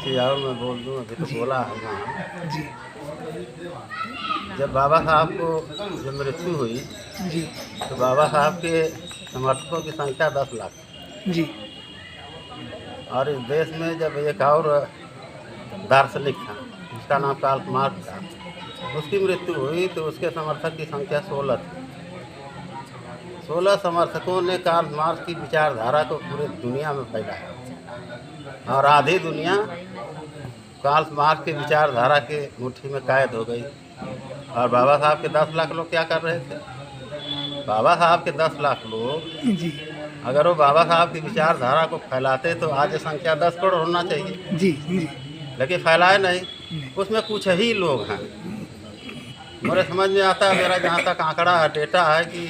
चीज़ और मैं बोल दूँ, अभी तो बोला है वहाँ। जी जब बाबा साहब को जब मृत्यु हुई जी तो बाबा साहब के समर्थकों की संख्या 10 लाख, जी और इस देश में जब एक और दार्शनिक था उसका नाम कार्ल मार्क्स था, उसकी मृत्यु हुई तो उसके समर्थक की संख्या 16 थी। 16 समर्थकों ने कार्ल मार्क्स की विचारधारा को पूरे दुनिया में फैलाया और आधी दुनिया कार्ल मार्क्स की विचारधारा के मुट्ठी में कैद हो गई। और बाबा साहब के 10 लाख लोग क्या कर रहे थे? बाबा साहब के 10 लाख लोग जी अगर वो बाबा साहब की विचारधारा को फैलाते तो आज ये संख्या 10 करोड़ होना चाहिए, जी जी लेकिन फैलाए नहीं। उसमें कुछ ही लोग हैं। मेरे समझ में आता है, मेरा जहाँ तक आंकड़ा है, डेटा है कि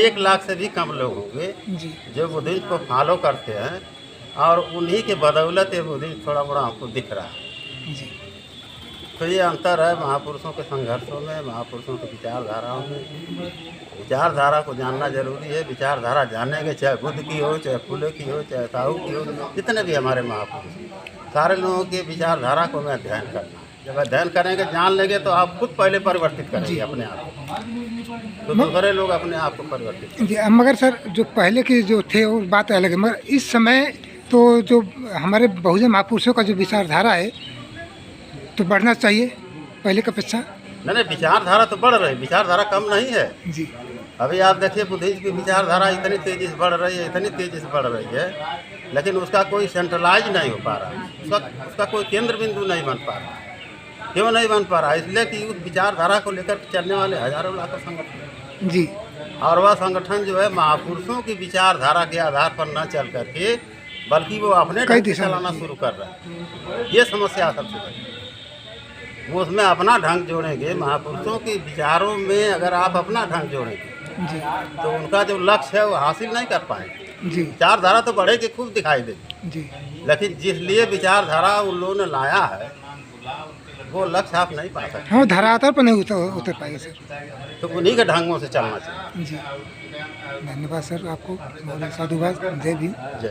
1 लाख से भी कम लोग होंगे जी जो बुद्धिज्म को फॉलो करते हैं, और उन्हीं के बदौलत ये बुद्धिज्म थोड़ा मोड़ा हमको दिख रहा है। जी तो ये अंतर है महापुरुषों के संघर्षों में, महापुरुषों की विचारधाराओं में। विचारधारा को जानना जरूरी है। विचारधारा जानेंगे, चाहे बुद्ध की हो, चाहे फुले की हो, चाहे साहू की हो, जितने भी हमारे महापुरुष, सारे लोगों की विचारधारा को मैं अध्ययन करना। जब अध्ययन करेंगे, जान लेंगे, तो आप खुद पहले परिवर्तित करेंगे अपने आप को, तो दूसरे लोग अपने आप को परिवर्तित। जी मगर सर, जो पहले के जो थे वो बात अलग है, मगर इस समय तो जो हमारे बहुजन महापुरुषों का जो विचारधारा है तो बढ़ना चाहिए पहले की अपेक्षा। नहीं, विचारधारा तो बढ़ रही, विचारधारा कम नहीं है। जी अभी आप देखिए, बुद्धिज्म की विचारधारा इतनी तेज़ी से बढ़ रही है, इतनी तेज़ी से बढ़ रही है, लेकिन उसका कोई सेंट्रलाइज नहीं हो पा रहा, उसका कोई केंद्र बिंदु नहीं बन पा रहा। क्यों नहीं बन पा रहा? इसलिए कि उस विचारधारा को लेकर चलने वाले हजारों लाखों संगठन, जी और वह संगठन जो है महापुरुषों की विचारधारा के आधार पर न चल करके, बल्कि वो अपने ढंग से चलाना शुरू कर रहे हैं। ये समस्या सबसे बड़ी। वो उसमें अपना ढंग जोड़ेंगे, महापुरुषों के विचारों में अगर आप अपना ढंग जोड़ेंगे जी तो उनका जो लक्ष्य है वो हासिल नहीं कर पाएंगे। जी विचारधारा तो बढ़ेगी, खूब दिखाई देगी, जी लेकिन जिस लिए विचारधारा उन लोगों ने लाया है वो लक्ष्य आप नहीं पा सकते। हाँ, धरातल पर नहीं उतर पाएंगे सर। तो उन्हीं के ढंगों से चलना चाहिए। जी धन्यवाद सर, आपको बहुत साधुवाद। जय भीम। जय।